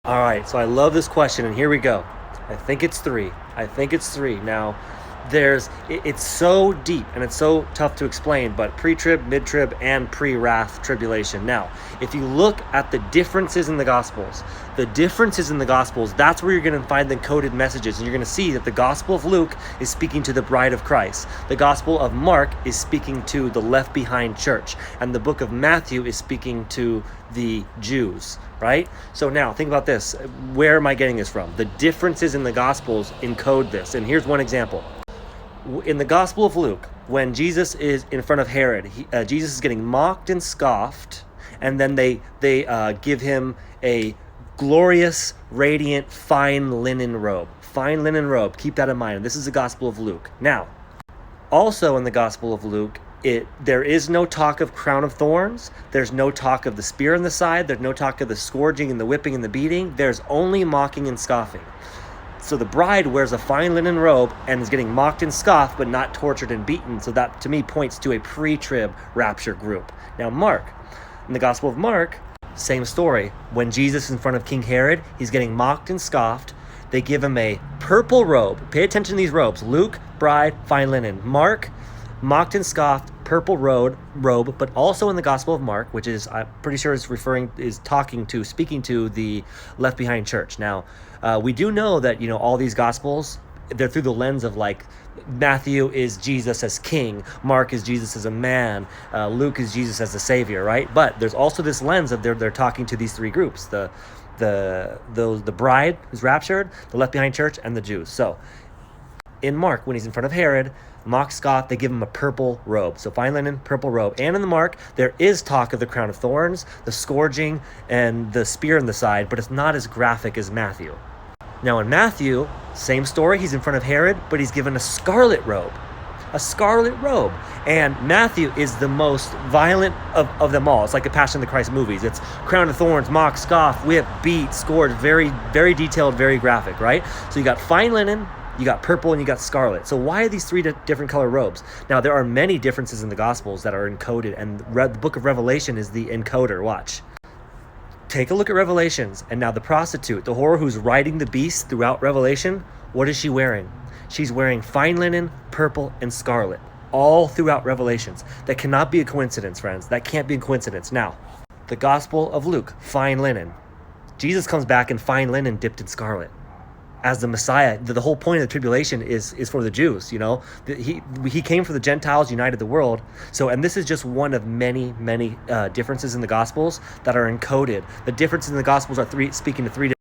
All right, so I love this question, and here we go. I think it's three. Now, it's so deep and it's so tough to explain, but pre-trib, mid-trib, and pre-wrath tribulation. Now, if you look at the differences in the Gospels, that's where you're going to find the coded messages, and you're going to see that the Gospel of Luke is speaking to the bride of Christ. The Gospel of Mark is speaking to the left behind church, and the book of Matthew is speaking to the Jews, right? So now think about this. Where am I getting this from? The differences in the Gospels encode this, and here's one example. In the Gospel of Luke, when Jesus is in front of Herod, Jesus is getting mocked and scoffed, and then they give him a glorious, radiant, fine linen robe. Keep that in mind. And this is the Gospel of Luke. Now, also in the Gospel of Luke, there is no talk of crown of thorns. There's no talk of the spear in the side. There's no talk of the scourging and the whipping and the beating. There's only mocking and scoffing. So the bride wears a fine linen robe and is getting mocked and scoffed, but not tortured and beaten. So that, to me, points to a pre-trib rapture group. Now, in the Gospel of Mark, same story. When Jesus is in front of King Herod, he's getting mocked and scoffed. They give him a purple robe. Pay attention to these robes. Luke, bride, fine linen. Mark, mocked and scoffed, purple robe, but also in the Gospel of Mark, which is, I'm pretty sure speaking to the left behind church. Now, we do know that, all these Gospels, they're through the lens of Matthew is Jesus as king, Mark is Jesus as a man, Luke is Jesus as the savior, right? But there's also this lens of they're talking to these three groups, the bride who's raptured, the left behind church, and the Jews. So in Mark, when he's in front of Herod, mock, scoff, they give him a purple robe. So fine linen, purple robe. And in the Mark, there is talk of the crown of thorns, the scourging, and the spear in the side, but it's not as graphic as Matthew. Now in Matthew, same story, he's in front of Herod, but he's given a scarlet robe. And Matthew is the most violent of them all. It's like the Passion of the Christ movies. It's crown of thorns, mock, scoff, whip, beat, scourge, very, very detailed, very graphic, right? So you got fine linen, you got purple, and you got scarlet. So why are these three different color robes? Now, there are many differences in the Gospels that are encoded, and the book of Revelation is the encoder. Watch. Take a look at Revelations, and now the prostitute, the whore who's riding the beast throughout Revelation, what is she wearing? She's wearing fine linen, purple, and scarlet, all throughout Revelations. That cannot be a coincidence, friends. That can't be a coincidence. Now, the Gospel of Luke, fine linen. Jesus comes back in fine linen dipped in scarlet as the Messiah. The whole point of the tribulation is for the Jews, he came for the Gentiles, united the world. So, and this is just one of many differences in the Gospels that are encoded. The differences in the Gospels are speaking to three